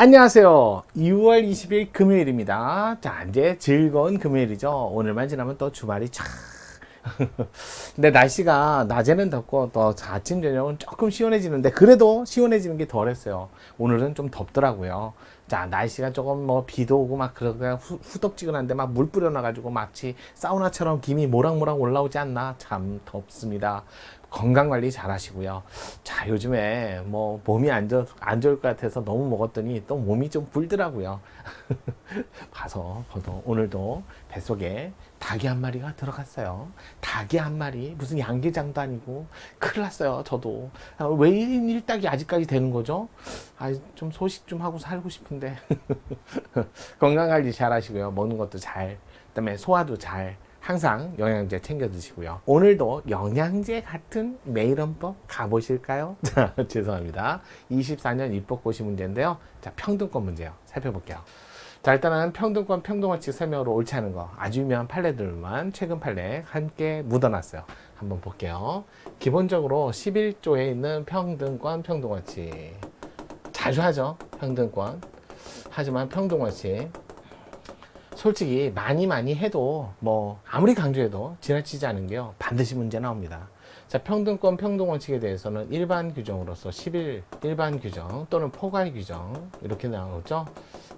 안녕하세요. 2월 20일 금요일입니다. 자, 이제 즐거운 금요일이죠. 오늘만 지나면 또 주말이 촥. 근데 날씨가 낮에는 덥고 또 아침 저녁은 조금 시원해지는데 그래도 시원해지는 게 덜했어요. 오늘은 좀 덥더라고요. 자, 날씨가 조금 뭐 비도 오고 막 그러다가 후덥지근한데 막 물 뿌려놔가지고 마치 사우나처럼 김이 모락모락 올라오지 않나. 참 덥습니다. 건강 관리 잘 하시고요. 자, 요즘에 뭐 몸이 안 좋을 것 같아서 너무 먹었더니 또 몸이 좀 불더라고요. 봐서 오늘도 뱃속에 닭이 한 마리가 들어갔어요. 닭이 한 마리, 무슨 양계장도 아니고 큰일 났어요. 저도 왜 일닭이 아직까지 되는 거죠? 좀 소식 좀 하고 살고 싶은데. 건강 관리 잘 하시고요. 먹는 것도 잘, 그다음에 소화도 잘, 항상 영양제 챙겨 드시고요. 오늘도 영양제 같은 매일원법 가보실까요? 자, 죄송합니다. 24년 입법고시 문제인데요. 자, 평등권 문제요. 살펴볼게요. 자, 일단은 평등권, 평등원칙 설명으로 옳지 않은 거, 아주 유명한 판례들만 최근 판례 함께 묻어놨어요. 한번 볼게요. 기본적으로 11조에 있는 평등권, 평등원칙. 자주 하죠. 평등권. 하지만 평등원칙. 솔직히 많이 해도 뭐 아무리 강조해도 지나치지 않은 게요. 반드시 문제 나옵니다. 자, 평등권 평등원칙에 대해서는 일반 규정으로서 11 일반 규정 또는 포괄 규정 이렇게 나오죠.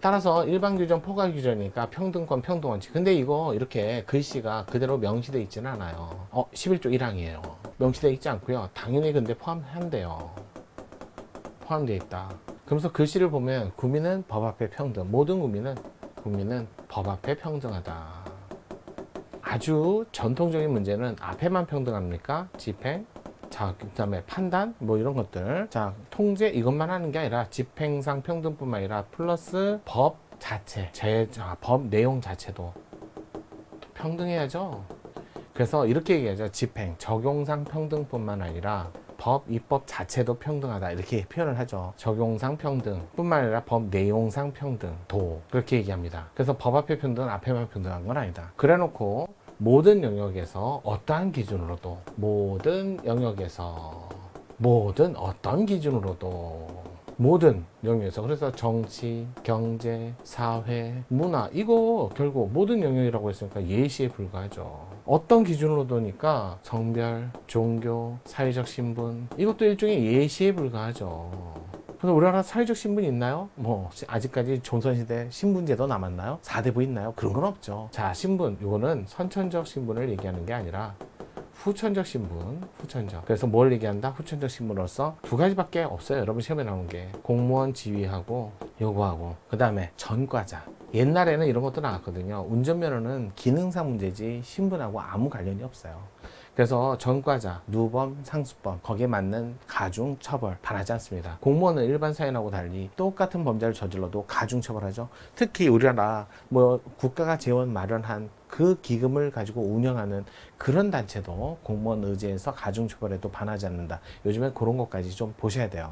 따라서 일반 규정 포괄 규정이니까 평등권 평등원칙. 근데 이거 이렇게 글씨가 그대로 명시되어 있지는 않아요. 11조 1항이에요. 명시되어 있지 않고요. 당연히 근데 포함한대요. 포함되어 있다. 그러면서 글씨를 보면 국민은 법 앞에 평등. 모든 국민은 법 앞에 평등하다. 아주 전통적인 문제는 앞에만 평등합니까? 집행, 자, 그 다음에 판단, 뭐 이런 것들. 자, 통제 이것만 하는 게 아니라 집행상 평등뿐만 아니라 플러스 법 자체, 법 내용 자체도 평등해야죠. 그래서 이렇게 얘기하죠. 집행, 적용상 평등뿐만 아니라 법, 입법 자체도 평등하다 이렇게 표현을 하죠. 적용상 평등 뿐만 아니라 법 내용상 평등도 그렇게 얘기합니다. 그래서 법 앞에 평등은 앞에만 평등한 건 아니다. 그래 놓고 모든 영역에서 어떠한 기준으로도 모든 어떤 기준으로도 모든 영역에서 그래서 정치, 경제, 사회, 문화 이거 결국 모든 영역이라고 했으니까 예시에 불과하죠. 어떤 기준으로 도니까 성별, 종교, 사회적 신분 이것도 일종의 예시에 불과하죠. 그래서 우리나라 사회적 신분이 있나요? 뭐 아직까지 조선시대 신분제도 남았나요? 4대부 있나요? 그런 건 없죠. 자, 신분 이거는 선천적 신분을 얘기하는 게 아니라 후천적 신분, 후천적. 그래서 뭘 얘기한다? 후천적 신분으로서 두 가지밖에 없어요. 여러분 시험에 나온 게 공무원 지위하고 요거하고 그 다음에 전과자. 옛날에는 이런 것도 나왔거든요. 운전면허는 기능상 문제지 신분하고 아무 관련이 없어요. 그래서 전과자, 누범, 상습범 거기에 맞는 가중 처벌 반하지 않습니다. 공무원은 일반 사회하고 달리 똑같은 범죄를 저질러도 가중 처벌하죠. 특히 우리나라 뭐 국가가 재원 마련한 그 기금을 가지고 운영하는 그런 단체도 공무원 의제에서 가중 처벌에도 반하지 않는다. 요즘에 그런 것까지 좀 보셔야 돼요.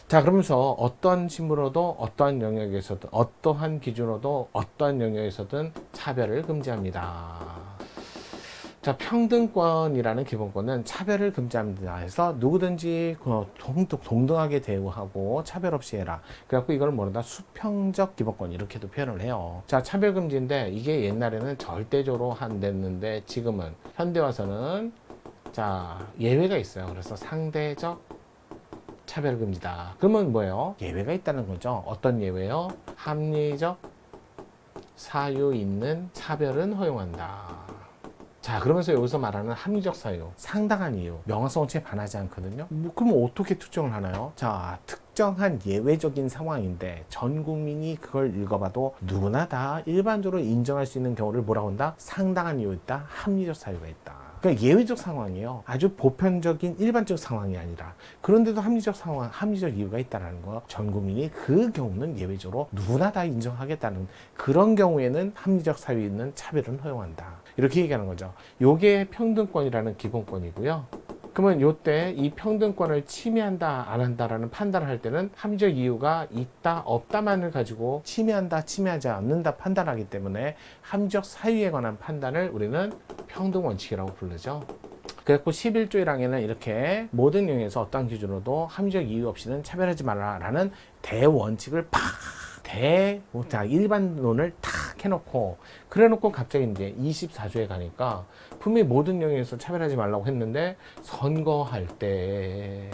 자, 그러면서 어떤 신분으로도 어떠한 영역에서든 어떠한 기준으로도 어떠한 영역에서든 차별을 금지합니다. 자, 평등권이라는 기본권은 차별을 금지합니다. 해서 누구든지 동등하게 대우하고 차별 없이 해라. 그래갖고 이걸 뭐라 수평적 기본권 이렇게도 표현을 해요. 자, 차별 금지인데 이게 옛날에는 절대적으로 안 됐는데 지금은 현대 와서는 자, 예외가 있어요. 그래서 상대적 차별 금지다. 그러면 뭐예요? 예외가 있다는 거죠. 어떤 예외요? 합리적 사유 있는 차별은 허용한다. 자, 그러면서 여기서 말하는 합리적 사유, 상당한 이유, 명확성에 반하지 않거든요. 그럼 어떻게 특정을 하나요? 자, 특정한 예외적인 상황인데 전 국민이 그걸 읽어봐도 누구나 다 일반적으로 인정할 수 있는 경우를 뭐라고 한다? 상당한 이유 있다, 합리적 사유가 있다. 그러니까 예외적 상황이에요. 아주 보편적인 일반적 상황이 아니라 그런데도 합리적 상황, 합리적 이유가 있다는 거. 전 국민이 그 경우는 예외적으로 누구나 다 인정하겠다는 그런 경우에는 합리적 사유 있는 차별은 허용한다. 이렇게 얘기하는 거죠. 요게 평등권이라는 기본권이고요. 그러면 요때 이 평등권을 침해한다 안 한다라는 판단을 할 때는 합리적 이유가 있다 없다만을 가지고 침해한다 침해하지 않는다 판단하기 때문에 합리적 사유에 관한 판단을 우리는 평등원칙이라고 부르죠. 그래서 11조 1항에는 이렇게 모든 영역에서 어떠한 기준으로도 합리적 이유 없이는 차별하지 말라라는 대원칙을 일반론을 탁 해놓고, 그래 놓고 갑자기 이제 24조에 가니까 분명히 모든 영역에서 차별하지 말라고 했는데, 선거할 때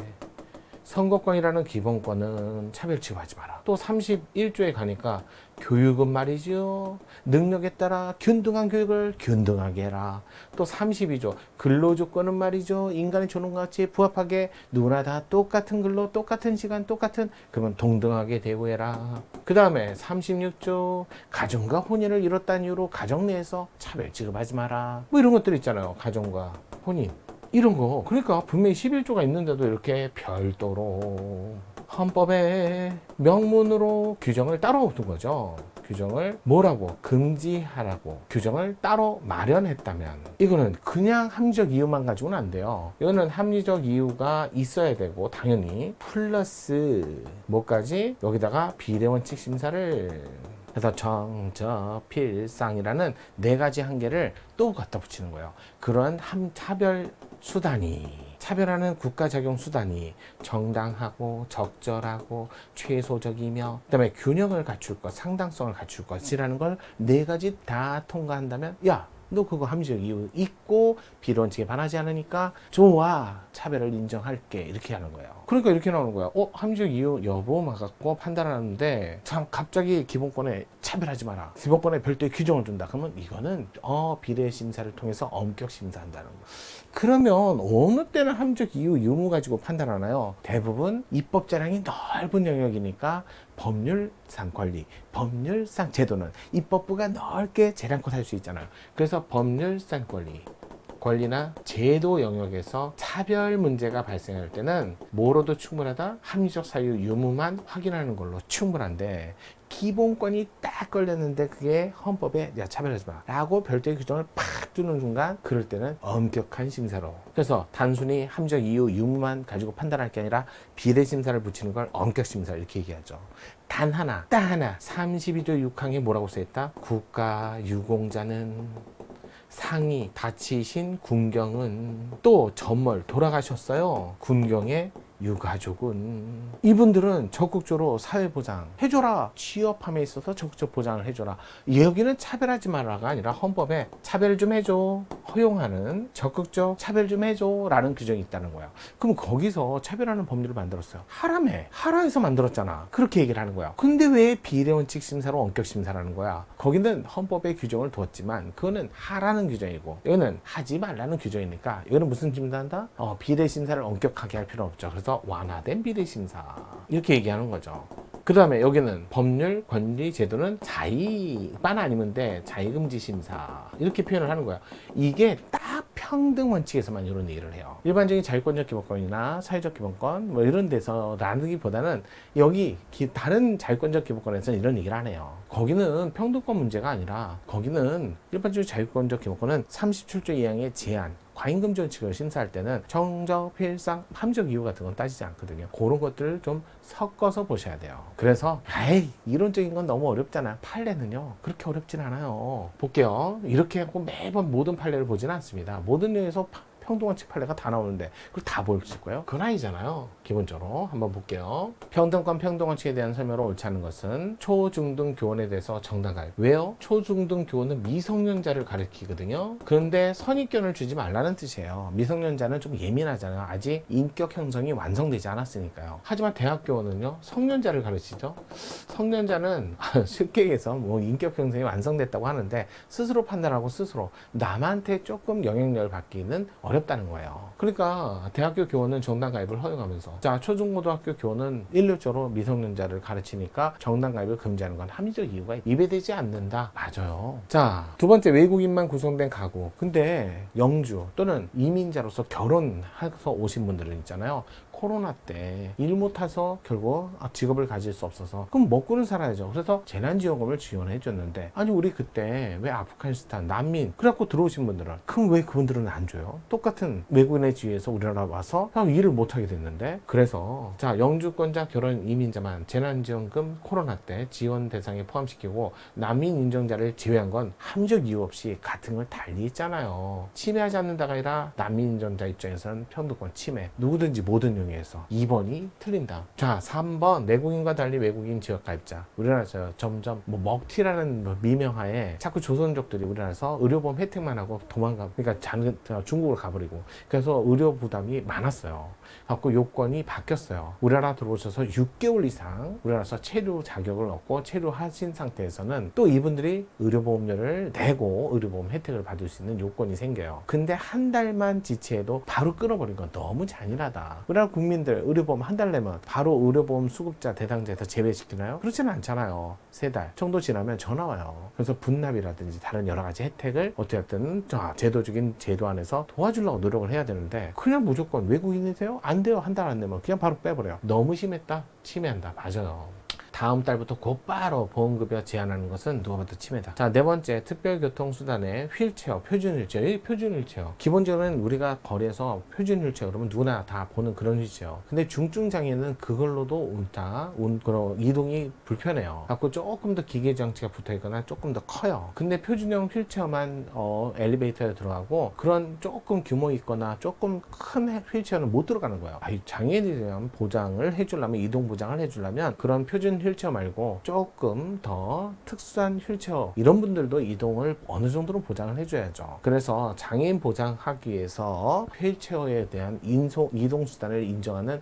선거권이라는 기본권은 차별 취급하지 마라. 또 31조에 가니까 교육은 말이죠, 능력에 따라 균등한 교육을 균등하게 해라. 또 32조 근로조건은 말이죠, 인간의 존엄과 가치에 부합하게 누구나 다 똑같은 근로, 똑같은 시간, 똑같은 그러면 동등하게 대우해라. 그 다음에 36조 가정과 혼인을 이뤘다는 이유로 가정 내에서 차별 취급하지 마라. 뭐 이런 것들 있잖아요. 가정과 혼인 이런 거. 그러니까 분명히 11조가 있는데도 이렇게 별도로 헌법에 명문으로 규정을 따로 둔 거죠. 규정을 뭐라고 금지하라고 규정을 따로 마련했다면, 이거는 그냥 합리적 이유만 가지고는 안 돼요. 이거는 합리적 이유가 있어야 되고, 당연히 플러스 뭐까지 여기다가 비례원칙 심사를 해서 정저필상이라는 4가지 한계를 또 갖다 붙이는 거예요. 그런 차별 수단이, 차별하는 국가작용 수단이 정당하고 적절하고 최소적이며 그다음에 균형을 갖출 것, 상당성을 갖출 것이라는 걸 4가지 다 통과한다면, 야, 너 그거 합리적 이유 있고 비례원칙에 반하지 않으니까 좋아, 차별을 인정할게, 이렇게 하는 거예요. 그러니까 이렇게 나오는 거야. 합리적 이유 여부만 갖고 판단하는데 참 갑자기 기본권에 차별하지 마라, 기본권에 별도의 규정을 둔다. 그러면 이거는 비례 심사를 통해서 엄격 심사한다는 거야. 그러면 어느 때는 합리적 이유 유무 가지고 판단하나요? 대부분 입법 재량이 넓은 영역이니까 법률상 권리, 법률상 제도는 입법부가 넓게 재량껏 할 수 있잖아요. 그래서 법률상 권리나 제도 영역에서 차별 문제가 발생할 때는 뭐로도 충분하다? 합리적 사유 유무만 확인하는 걸로 충분한데, 기본권이 딱 걸렸는데 그게 헌법에 야, 차별하지 마 라고 별도의 규정을 팍 두는 순간, 그럴 때는 엄격한 심사로, 그래서 단순히 합리적 이유 유무만 가지고 판단할 게 아니라 비례 심사를 붙이는 걸 엄격 심사 이렇게 얘기하죠. 딱 하나 32조 6항에 뭐라고 써있다? 국가 유공자는 상이 다치신 군경은, 또 전몰 돌아가셨어요. 군경의 유가족은, 이분들은 적극적으로 사회보장 해줘라, 취업함에 있어서 적극적 보장을 해줘라. 여기는 차별하지 말라가 아니라 헌법에 차별 좀 해줘, 허용하는 적극적 차별 좀 해줘 라는 규정이 있다는 거야. 그럼 거기서 차별하는 법률을 만들었어요. 하라해서 만들었잖아. 그렇게 얘기를 하는 거야. 근데 왜 비례원칙 심사로 엄격 심사라는 거야? 거기는 헌법에 규정을 두었지만 그거는 하라는 규정이고, 이거는 하지 말라는 규정이니까, 이거는 무슨 심사한다? 비례 심사를 엄격하게 할 필요는 없죠. 그래서 완화된 비례심사 이렇게 얘기하는 거죠. 그 다음에 여기는 법률 권리 제도는 자의만 아니면 돼, 자의금지 심사 이렇게 표현을 하는 거야. 이게 딱 평등 원칙에서만 이런 얘기를 해요. 일반적인 자유권적 기본권이나 사회적 기본권 뭐 이런 데서 나누기보다는 여기 다른 자유권적 기본권에서는 이런 얘기를 안 해요. 거기는 평등권 문제가 아니라, 거기는 일반적인 자유권적 기본권은 37조 2항의 제한, 과잉금지 원칙을 심사할 때는 정저필상, 합리적 이유 같은 건 따지지 않거든요. 그런 것들을 좀 섞어서 보셔야 돼요. 그래서 이론적인 건 너무 어렵잖아. 판례는요 그렇게 어렵진 않아요. 볼게요. 이렇게 하고 매번 모든 판례를 보지는 않습니다. 모든 내에서 평등원칙 판례가 다 나오는데 그걸 다 보실 거예요? 그건 아니잖아요. 기본적으로 한번 볼게요. 평등권 평등원칙에 대한 설명으로 옳지 않은 것은 초중등 교원에 대해서 정당가입. 왜요? 초중등 교원은 미성년자를 가리키거든요. 그런데 선입견을 주지 말라는 뜻이에요. 미성년자는 좀 예민하잖아요. 아직 인격 형성이 완성되지 않았으니까요. 하지만 대학 교원은요 성년자를 가르치죠. 성년자는 쉽게 얘기해서 뭐 인격 형성이 완성됐다고 하는데 스스로 판단하고 스스로 남한테 조금 영향력을 받기는 어렵다는 거예요. 그러니까 대학교 교원은 정당 가입을 허용하면서, 자, 초중고등학교 교원은 일률적으로 미성년자를 가르치니까 정당 가입을 금지하는 건 합리적 이유가 입에되지 않는다. 맞아요. 자, 두 번째, 외국인만 구성된 가구. 근데 영주 또는 이민자로서 결혼해서 오신 분들은 있잖아요. 코로나 때 일 못해서 결국 직업을 가질 수 없어서 그럼 먹고는 살아야죠. 그래서 재난지원금을 지원해 줬는데 아니 우리 그때 왜 아프가니스탄 난민 그래갖고 들어오신 분들은 그럼 왜 그분들은 안 줘요? 똑같은 외국인의 지위에서 우리나라 와서 일을 못하게 됐는데 그래서 자 영주권자 결혼 이민자만 재난지원금 코로나 때 지원 대상에 포함시키고 난민 인정자를 제외한 건 함적 이유 없이 같은 걸 달리 있잖아요. 침해하지 않는다가 아니라 난민 인정자 입장에서는 평등권 침해 누구든지 모든 영역에서 2번이 틀린다. 자 3번 내국인과 달리 외국인 지역가입자 우리나라에서 점점 먹튀라는 미명하에 자꾸 조선족들이 우리나라에서 의료보험 혜택만 하고 도망가 그러니까 중국으로 가버리고 그래서 의료 부담이 많았어요. 갖고 요건이 바뀌었어요. 우리나라 들어오셔서 6개월 이상 우리나라에서 체류 자격을 얻고 체류하신 상태에서는 또 이분들이 의료보험료를 내고 의료보험 혜택을 받을 수 있는 요건이 생겨요. 근데 한 달만 지체해도 바로 끊어버린 건 너무 잔인하다. 우리나라 국민들 의료보험 한 달 내면 바로 의료보험 수급자 대상자에서 제외시키나요? 그렇지는 않잖아요. 3달 정도 지나면 전화 와요. 그래서 분납이라든지 다른 여러 가지 혜택을 어쨌든 제도적인 제도 안에서 도와주려고 노력을 해야 되는데 그냥 무조건 외국인이세요? 안 돼요. 한 달 안 내면 그냥 바로 빼버려요. 너무 심했다? 침해한다. 맞아요. 다음 달부터 곧바로 보험급여 제한하는 것은 누가 봐도 침해다. 자, 네 번째, 특별교통수단의 휠체어, 표준 휠체어. 이 표준 휠체어. 기본적으로는 우리가 거리에서 표준 휠체어 그러면 누구나 다 보는 그런 휠체어. 근데 중증장애는 그걸로도 그런 이동이 불편해요. 갖고 조금 더 기계 장치가 붙어 있거나 조금 더 커요. 근데 표준형 휠체어만 엘리베이터에 들어가고 그런 조금 규모 있거나 조금 큰 휠체어는 못 들어가는 거예요. 장애인에 대한 보장을 해주려면 이동 보장을 해주려면 그런 표준 휠체어 말고 조금 더 특수한 휠체어 이런 분들도 이동을 어느 정도로 보장을 해줘야죠. 그래서 장애인 보장하기 위해서 휠체어에 대한 이동수단을 인정하는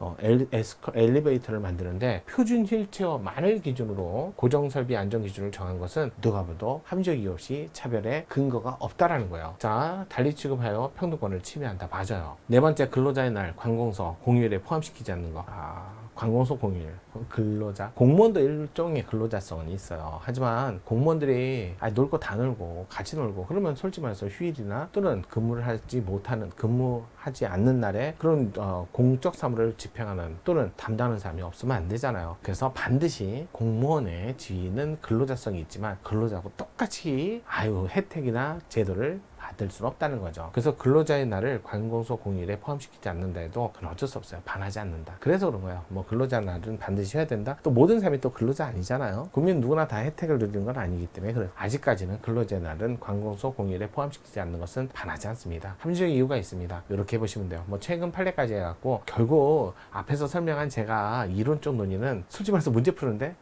엘리베이터를 만드는데 표준 휠체어만을 기준으로 고정설비 안전기준을 정한 것은 누가 봐도 함적 이유 없이 차별의 근거가 없다라는 거예요. 자, 달리 취급하여 평등권을 침해한다. 맞아요. 네 번째, 근로자의 날 관공서 공휴일에 포함시키지 않는 거. 관공서 공휴일 근로자 공무원도 일종의 근로자성은 있어요. 하지만 공무원들이 놀 거 다 놀고 같이 놀고 그러면 솔직히 말해서 휴일이나 또는 근무하지 않는 날에 그런 공적 사무를 집행하는 또는 담당하는 사람이 없으면 안 되잖아요. 그래서 반드시 공무원의 지위는 근로자성이 있지만 근로자하고 똑같이 혜택이나 제도를 받을 수는 없다는 거죠. 그래서 근로자의 날을 관공서 공휴일에 포함시키지 않는다 해도 그건 어쩔 수 없어요. 반하지 않는다. 그래서 그런 거예요. 근로자 날은 반드시 해야 된다. 또 모든 사람이 또 근로자 아니잖아요. 국민 누구나 다 혜택을 누리는 건 아니기 때문에 그래서 아직까지는 근로자의 날은 관공서 공휴일에 포함시키지 않는 것은 반하지 않습니다. 합리적인 이유가 있습니다. 이렇게 보시면 돼요. 최근 판례까지 해갖고 결국 앞에서 설명한 제가 이론적 논의는 솔직히 말해서 문제 푸는데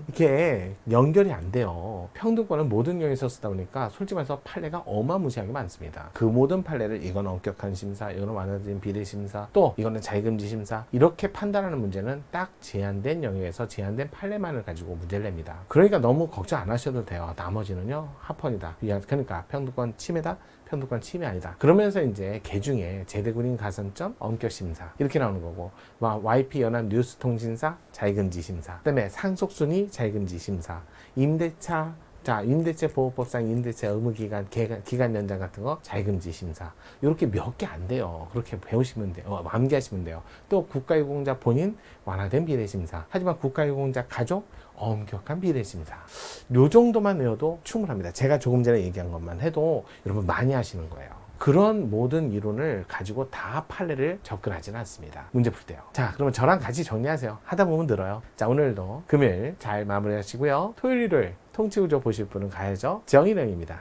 이게 연결이 안 돼요. 평등권은 모든 영역에서 쓰다 보니까 솔직히 말해서 판례가 어마무시하게 많습니다. 그 모든 판례를 이건 엄격한 심사, 이거는 완화된 비례 심사, 또 이거는 자유금지 심사 이렇게 판단하는 문제는 딱 제한된 영역에서 제한된 판례만을 가지고 문제를 냅니다. 그러니까 너무 걱정 안 하셔도 돼요. 나머지는요 합헌이다. 그러니까 평등권 침해다. 평등권 침해 아니다. 그러면서 이제 개중에 제대군인 가산점 엄격 심사 이렇게 나오는 거고 YP 연합 뉴스통신사 자유금지 심사 그다음에 상속순위 자유금지 심사 임대차 보호법상 임대차 의무기간 기간 연장 같은 거 자유금지 심사 이렇게 몇 개 안 돼요. 그렇게 배우시면 돼요. 암기하시면 돼요. 또 국가유공자 본인 완화된 비례심사 하지만 국가유공자 가족 엄격한 비례심사 요 정도만 외워도 충분합니다. 제가 조금 전에 얘기한 것만 해도 여러분 많이 하시는 거예요. 그런 모든 이론을 가지고 다 판례를 접근하지는 않습니다. 문제 풀 때요. 자, 그러면 저랑 같이 정리하세요. 하다 보면 늘어요. 자, 오늘도 금요일 잘 마무리하시고요. 토요일 일요일 통치구조 보실 분은 가야죠. 정인영입니다.